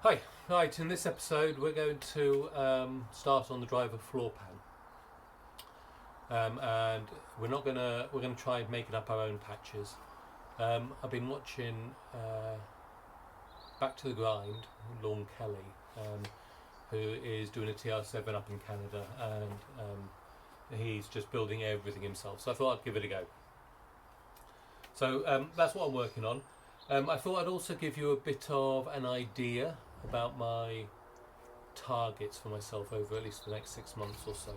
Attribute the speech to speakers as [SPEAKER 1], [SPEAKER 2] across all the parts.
[SPEAKER 1] Hi, right, in this episode we're going to start on the driver floor pan, and we're gonna try making up our own patches. I've been watching Back to the Grind, Lorne Kelly, who is doing a TR7 up in Canada, and he's just building everything himself, so I thought I'd give it a go. So that's what I'm working on. I thought I'd also give you a bit of an idea about my targets for myself over at least the next 6 months or so.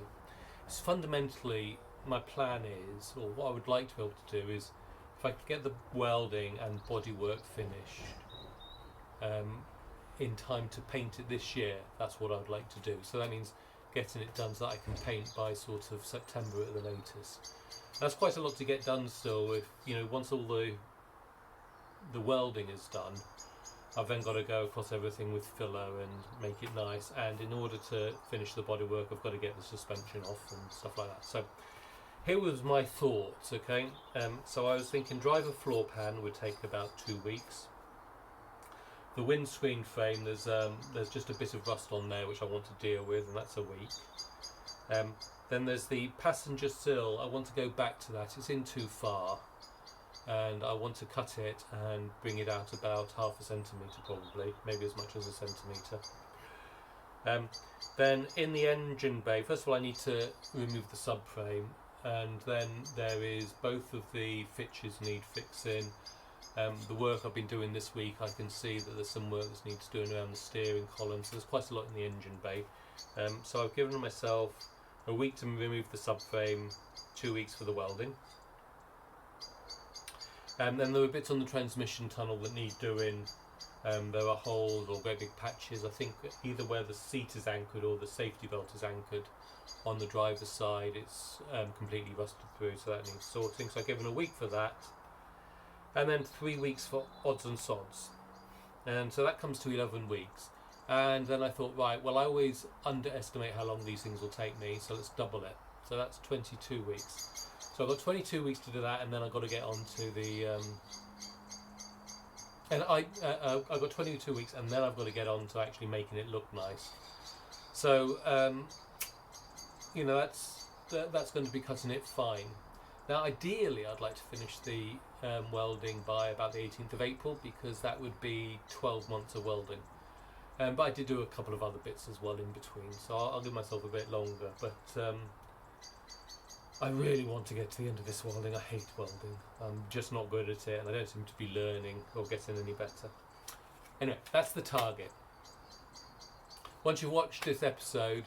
[SPEAKER 1] It's fundamentally, my plan is, or what I would like to be able to do is, if I could get the welding and bodywork finished in time to paint it this year, that's what I would like to do. So that means getting it done so that I can paint by sort of September at the latest. That's quite a lot to get done still. If once all the welding is done, I've then got to go across everything with filler and make it nice, and in order to finish the bodywork I've got to get the suspension off and stuff like that. So here was my thoughts, okay? So I was thinking driver floor pan would take about 2 weeks. The windscreen frame, there's just a bit of rust on there which I want to deal with, and that's a week. Then there's the passenger sill. I want to go back to that. It's in too far, and I want to cut it and bring it out about half a centimetre, probably, maybe as much as a centimetre. Then in the engine bay, first of all I need to remove the subframe, and then there is both of the fitches need fixing. The work I've been doing this week, I can see that there's some work that needs doing around the steering column, so there's quite a lot in the engine bay. So I've given myself a week to remove the subframe, 2 weeks for the welding. And then there were bits on the transmission tunnel that need doing. There are holes or great big patches, I think either where the seat is anchored or the safety belt is anchored on the driver's side. It's completely rusted through, so that needs sorting. So I've given a week for that, and then 3 weeks for odds and sods, and so that comes to 11 weeks. And then I thought, right, well, I always underestimate how long these things will take me, so let's double it. So that's 22 weeks. So I've got 22 weeks to do that, and then I've got to get on to the I've got 22 weeks, and then I've got to get on to actually making it look nice. So that's going to be cutting it fine. Now ideally I'd like to finish the welding by about the 18th of April, because that would be 12 months of welding. But I did do a couple of other bits as well in between, so I'll give myself a bit longer. But I really want to get to the end of this welding. I hate welding. I'm just not good at it, and I don't seem to be learning or getting any better. Anyway, that's the target. Once you've watched this episode,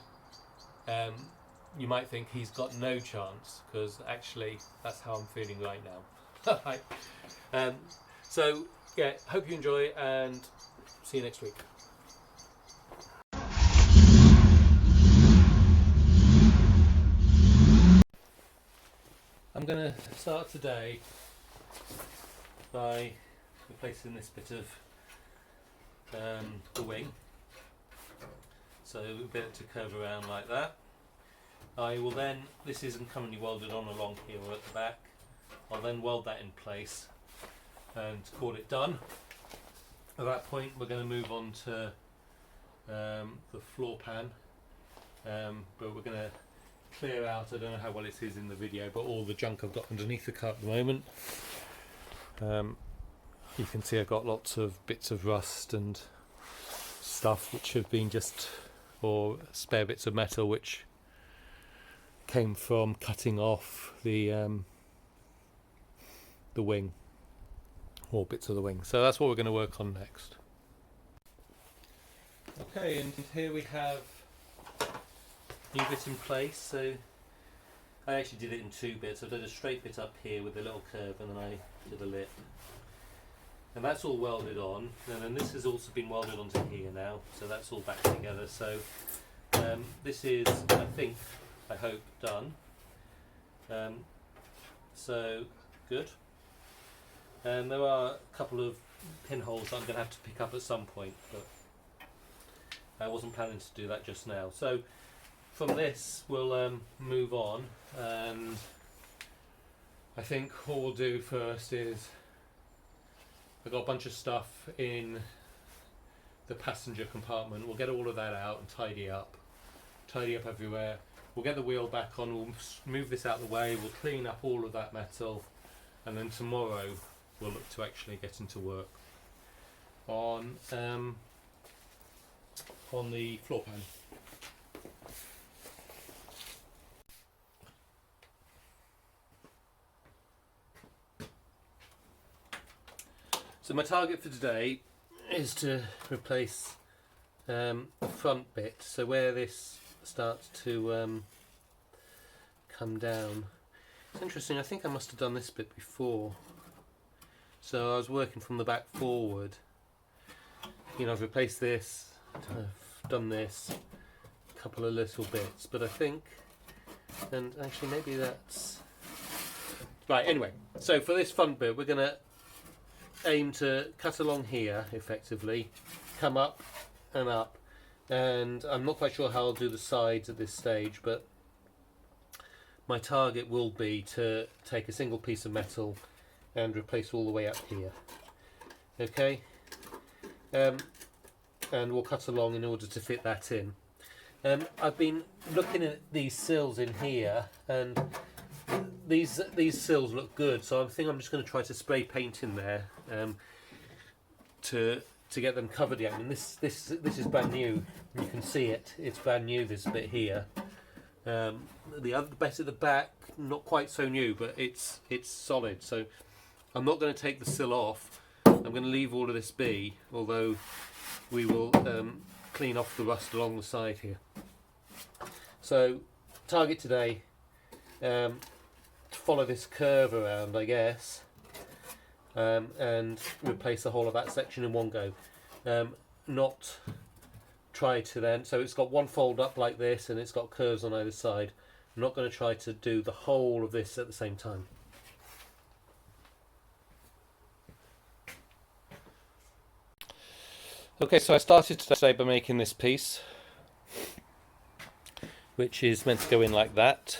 [SPEAKER 1] you might think he's got no chance, because actually that's how I'm feeling right now. Right. So yeah, hope you enjoy, and see you next week. I'm going to start today by replacing this bit of the wing, so a bit to curve around like that. I will then, this isn't currently welded on along here or at the back, I'll then weld that in place and call it done. At that point we're going to move on to the floor pan, but we're going to clear out, I don't know how well it is in the video, but all the junk I've got underneath the car at the moment. You can see I've got lots of bits of rust and stuff which have been or spare bits of metal which came from cutting off the wing, or bits of the wing. So that's what we're going to work on next. Okay, and here we have new bit in place. So I actually did it in 2 bits. I did a straight bit up here with a little curve, and then I did a lip, and that's all welded on. And then this has also been welded onto here now, so that's all back together. So this is, I hope, done. So good. And there are a couple of pinholes that I'm going to have to pick up at some point, but I wasn't planning to do that just now. So from this we'll move on, and I think what we'll do first is I've got a bunch of stuff in the passenger compartment. We'll get all of that out and tidy up everywhere. We'll get the wheel back on, we'll move this out of the way, we'll clean up all of that metal, and then tomorrow we'll look to actually get into work on the floor pan. So my target for today is to replace the front bit, so where this starts to come down. It's interesting, I think I must have done this bit before. So I was working from the back forward. You know, I've replaced this, I've done this, a couple of little bits, but I think, and actually maybe that's... Right, anyway, so for this front bit we're going to aim to cut along here effectively, come up and up, and I'm not quite sure how I'll do the sides at this stage, but my target will be to take a single piece of metal and replace all the way up here. Okay, and we'll cut along in order to fit that in. I've been looking at these sills in here, and these sills look good, so I think I'm just going to try to spray paint in there to get them covered again. And this is brand new. You can see it. It's brand new. This bit here. The other bit at the back, not quite so new, but it's solid. So I'm not going to take the sill off. I'm going to leave all of this be, although we will clean off the rust along the side here. So target today, to follow this curve around, I guess, and replace the whole of that section in one go. Not try to then, so it's got one fold up like this and it's got curves on either side. I'm not going to try to do the whole of this at the same time. Okay, so I started today by making this piece, which is meant to go in like that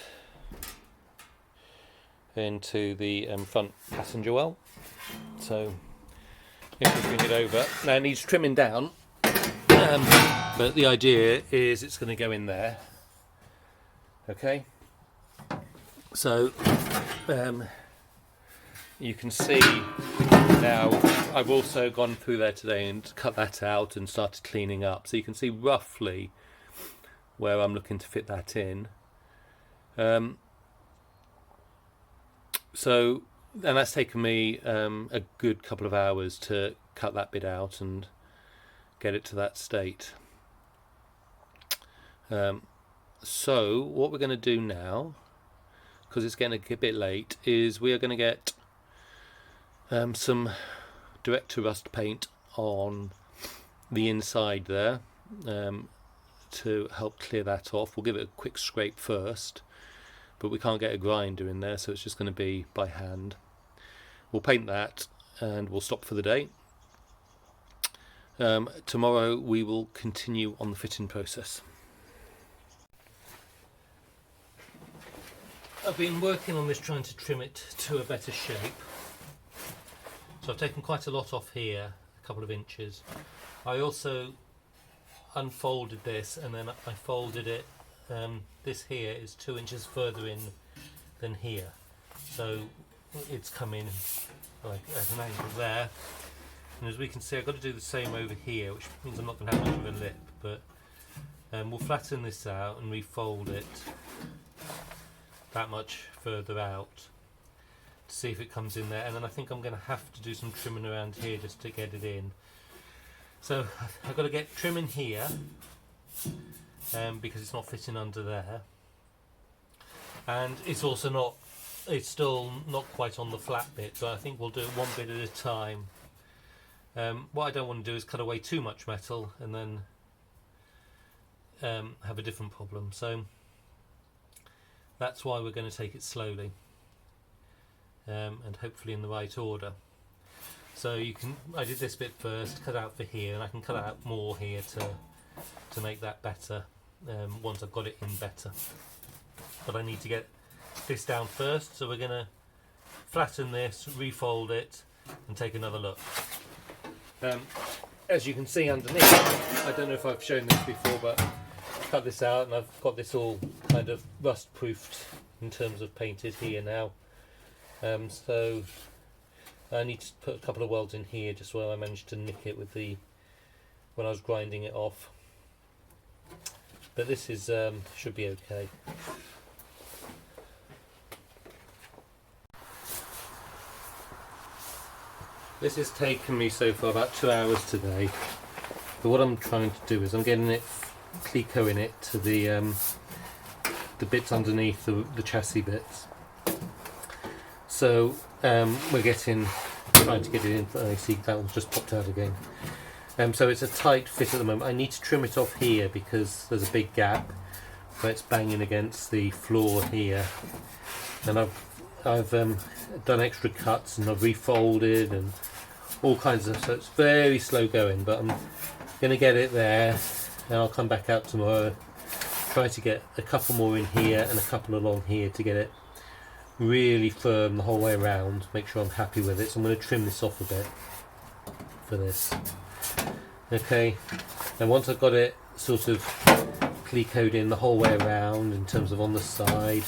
[SPEAKER 1] into the front passenger well. So if we bring it over, now it needs trimming down, but the idea is it's going to go in there. Okay, so you can see now I've also gone through there today and cut that out and started cleaning up, so you can see roughly where I'm looking to fit that in. So, and that's taken me a good couple of hours to cut that bit out and get it to that state. So what we're going to do now, because it's getting a bit late, is we are going to get some direct to rust paint on the inside there to help clear that off. We'll give it a quick scrape first, but we can't get a grinder in there, so it's just going to be by hand. We'll paint that and we'll stop for the day. Tomorrow we will continue on the fitting process. I've been working on this, trying to trim it to a better shape. So I've taken quite a lot off here, a couple of inches. I also unfolded this and then I folded it. This here is 2 inches further in than here, so it's come in like at an angle there. And as we can see, I've got to do the same over here, which means I'm not going to have much of a lip, but we'll flatten this out and refold it that much further out to see if it comes in there. And then I think I'm going to have to do some trimming around here just to get it in. So I've got to get trimming here because it's not fitting under there, and it's also not, it's still not quite on the flat bit, so I think we'll do it one bit at a time. What I don't want to do is cut away too much metal and then have a different problem, so that's why we're going to take it slowly and hopefully in the right order. So you can, I did this bit first, cut out for here, and I can cut out more here to make that better once I've got it in better. But I need to get this down first, so we're going to flatten this, refold it and take another look. as you can see underneath, I don't know if I've shown this before, but cut this out and I've got this all kind of rust proofed in terms of painted here now. So I need to put a couple of welds in here just where I managed to nick it with when I was grinding it off. But this is should be okay. This has taken me so far about 2 hours today. But what I'm trying to do is I'm getting it, clecoing it to the bits underneath the chassis bits. So we're trying to get it in. I see that one's just popped out again. So it's a tight fit at the moment. I need to trim it off here because there's a big gap where it's banging against the floor here. And I've done extra cuts and I've refolded and all kinds of, so it's very slow going, but I'm going to get it there and I'll come back out tomorrow, try to get a couple more in here and a couple along here to get it really firm the whole way around, make sure I'm happy with it. So I'm going to trim this off a bit for this. Okay, and once I've got it sort of clecoed in the whole way around in terms of on the side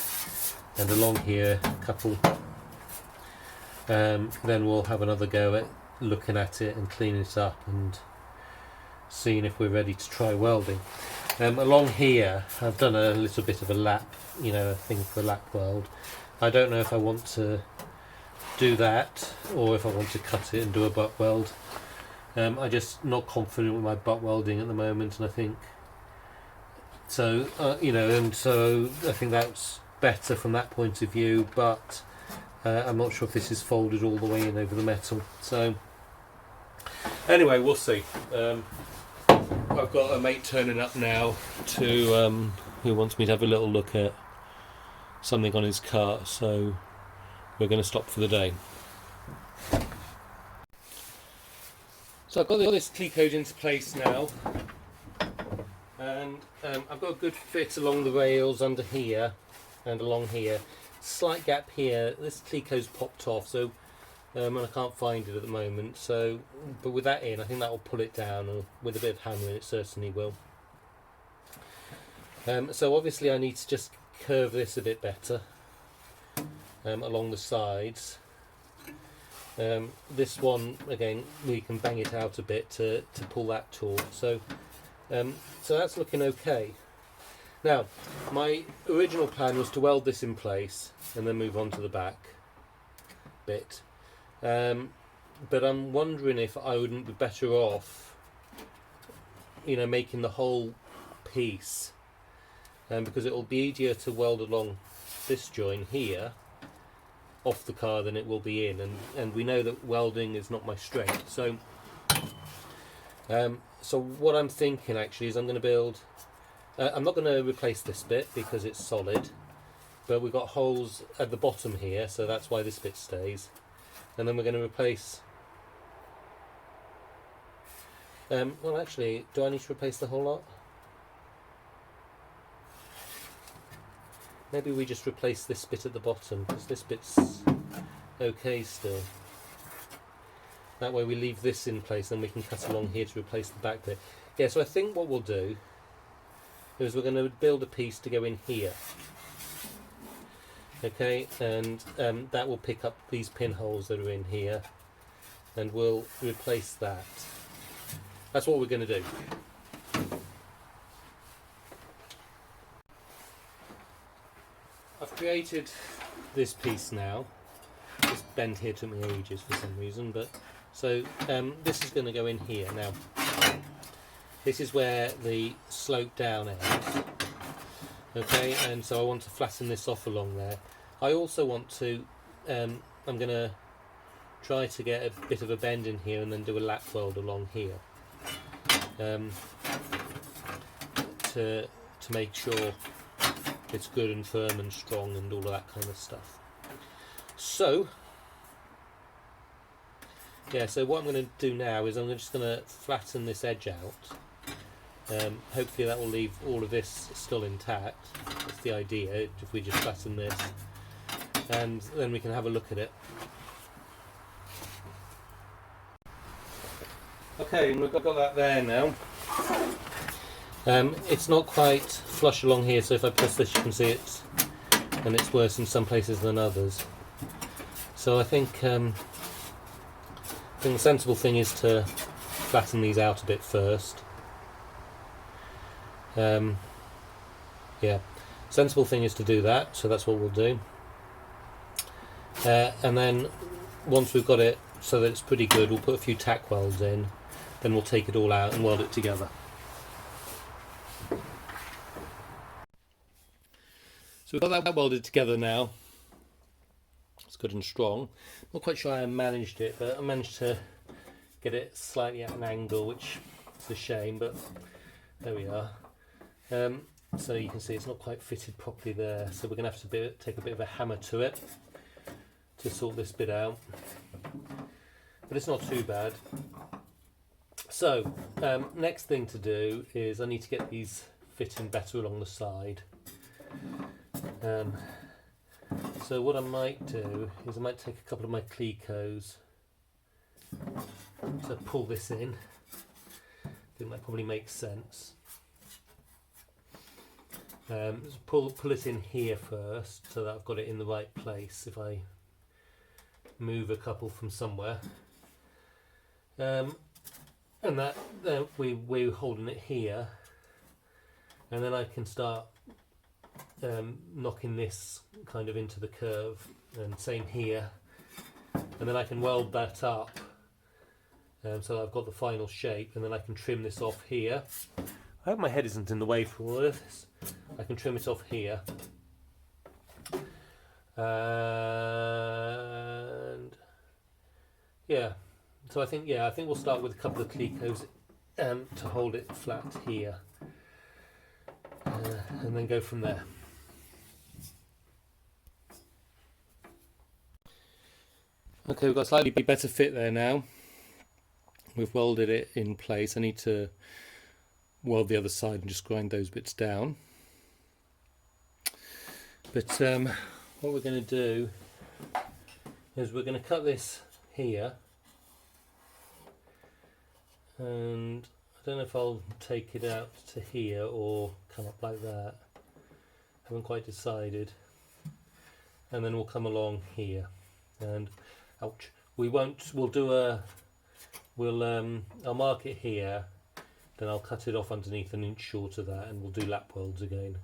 [SPEAKER 1] and along here a couple, then we'll have another go at looking at it and cleaning it up and seeing if we're ready to try welding. Along here I've done a little bit of a lap, a thing for a lap weld. I don't know if I want to do that or if I want to cut it and do a butt weld. I'm just not confident with my butt welding at the moment, and I think so, and so I think that's better from that point of view, but I'm not sure if this is folded all the way in over the metal. So anyway, we'll see. I've got a mate turning up now to who wants me to have a little look at something on his car, so we're going to stop for the day. So I've got all this clecoed into place now, and I've got a good fit along the rails under here and along here. Slight gap here, this cleco's popped off, so and I can't find it at the moment. So, but with that in, I think that will pull it down, and with a bit of hammering it certainly will. So obviously I need to just curve this a bit better along the sides. This one again, we can bang it out a bit to pull that taut. So so that's looking okay. Now my original plan was to weld this in place and then move on to the back bit, but I'm wondering if I wouldn't be better off making the whole piece, because it will be easier to weld along this joint here off the car than it will be in, and we know that welding is not my strength. So so what I'm thinking actually is I'm going to build, I'm not going to replace this bit because it's solid, but we've got holes at the bottom here, so that's why this bit stays, and then we're going to replace well actually, do I need to replace the whole lot? Maybe we just replace this bit at the bottom, because this bit's okay still. That way we leave this in place, then we can cut along here to replace the back bit. Yeah, so I think what we'll do is we're going to build a piece to go in here. Okay, and that will pick up these pinholes that are in here, and we'll replace that. That's what we're going to do. I've created this piece now. This bend here took me ages for some reason, but so this is going to go in here now. This is where the slope down ends. Okay, and so I want to flatten this off along there. I also want to, I'm going to try to get a bit of a bend in here and then do a lap weld along here, to make sure it's good and firm and strong and all of that kind of stuff. So yeah, so what I'm going to do now is I'm just going to flatten this edge out. Hopefully that will leave all of this still intact. That's the idea, if we just flatten this, and then we can have a look at it. Okay, we've got that there now. It's not quite flush along here, so if I press this you can see it's worse in some places than others. So I think the sensible thing is to flatten these out a bit first. Yeah, sensible thing is to do that, so that's what we'll do. And then once we've got it so that it's pretty good, we'll put a few tack welds in, then we'll take it all out and weld it together. So we've got that welded together now. It's good and strong. Not quite sure how I managed it, but I managed to get it slightly at an angle, which is a shame, but there we are. So you can see it's not quite fitted properly there, so we're going to have to take a bit of a hammer to it to sort this bit out, but it's not too bad. So next thing to do is I need to get these fitting better along the side. So what I might do is I might take a couple of my clecos to pull this in. I think that probably makes sense. Pull it in here first so that I've got it in the right place if I move a couple from somewhere. And that we're holding it here, and then I can start knocking this kind of into the curve, and same here, and then I can weld that up so that I've got the final shape, and then I can trim this off here. I hope my head isn't in the way for all of this. I can trim it off here, and yeah, so I think we'll start with a couple of clecos to hold it flat here, and then go from there. Okay, we've got a slightly better fit there now. We've welded it in place. I need to weld the other side and just grind those bits down. But what we're going to do is we're going to cut this here, and I don't know if I'll take it out to here or come up like that. Haven't quite decided. And then we'll come along here, and ouch, I'll mark it here, then I'll cut it off underneath an inch short of that, and we'll do lap welds again.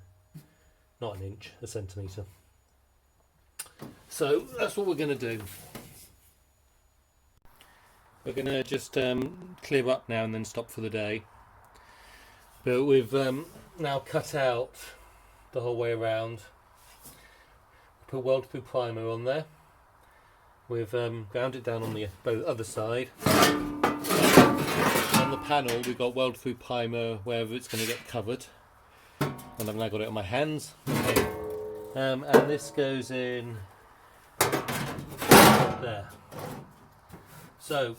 [SPEAKER 1] Not an inch, a centimetre. So that's what we're going to do. We're going to just clear up now and then stop for the day. But we've now cut out the whole way around. Put weld through primer on there. We've ground it down on the other side. On the panel we've got weld through primer wherever it's going to get covered. And I've now got it on my hands. Okay. And this goes in there. So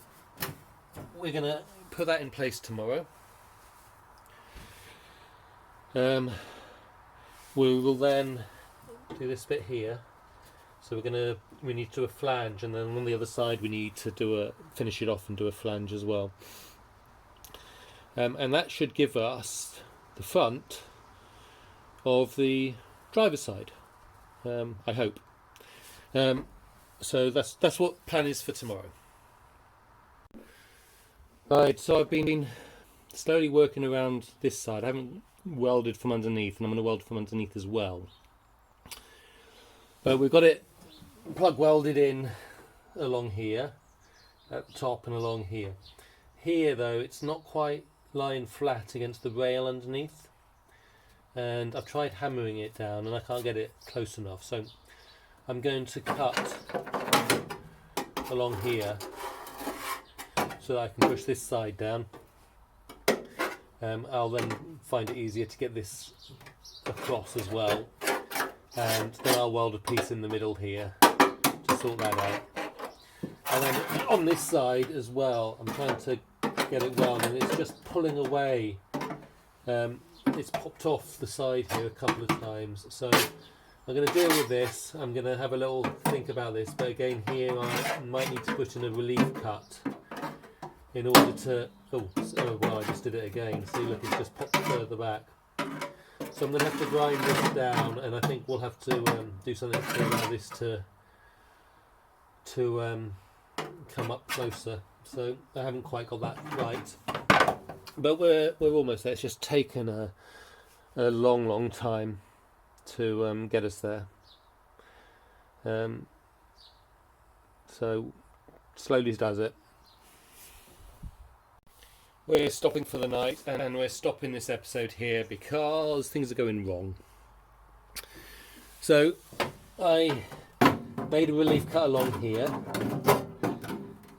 [SPEAKER 1] we're going to put that in place tomorrow. We will then do this bit here. So we need to do a flange, and then on the other side we need to finish it off and do a flange as well. And that should give us the front of the driver's side, I hope. So that's what plan is for tomorrow. Right, so I've been slowly working around this side. I haven't welded from underneath, and I'm going to weld from underneath as well. But we've got it plug welded in along here at the top and along here. Here though, it's not quite lying flat against the rail underneath, and I've tried hammering it down and I can't get it close enough, so I'm going to cut along here so that I can push this side down. I'll then find it easier to get this across as well, and then I'll weld a piece in the middle here to sort that out. And then on this side as well, I'm trying to get it welded, and it's just pulling away. It's popped off the side here a couple of times, so I'm going to deal with this. I'm going to have a little think about this, but again here I might need to put in a relief cut in order to, oh well, I just did it again. See, look, it's just popped further back. So I'm going to have to grind this down, and I think we'll have to do something to allow this to come up closer. So I haven't quite got that right, but we're almost there. It's just taken a long time to get us there. So slowly does it. We're stopping for the night, and we're stopping this episode here because things are going wrong. So I made a relief cut along here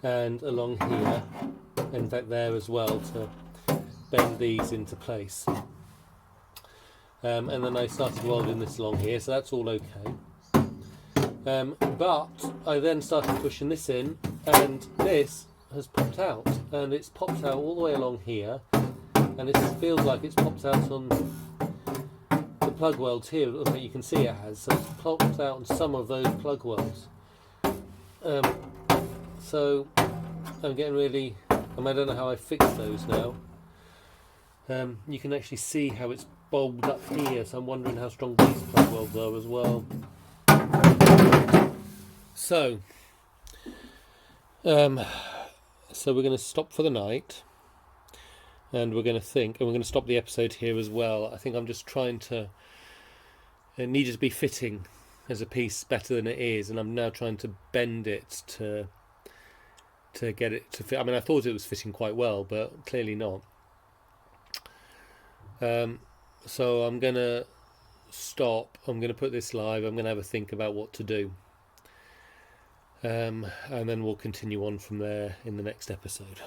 [SPEAKER 1] and along here, in fact there as well, to bend these into place. And then I started welding this along here, so that's all okay. But I then started pushing this in, and this has popped out, and it's popped out all the way along here, and it feels like it's popped out on the plug welds here. Look, you can see it has, so it's popped out on some of those plug welds. So I'm getting really, I don't know how I fix those now. You can actually see how it's bulbed up here, so I'm wondering how strong these plug welds are as well. So we're going to stop for the night, and we're going to think, and we're going to stop the episode here as well. I think I'm just trying to, it needed to be fitting as a piece better than it is, and I'm now trying to bend it to get it to fit. I mean, I thought it was fitting quite well, but clearly not. So I'm going to stop, I'm going to put this live, I'm going to have a think about what to do. And then we'll continue on from there in the next episode.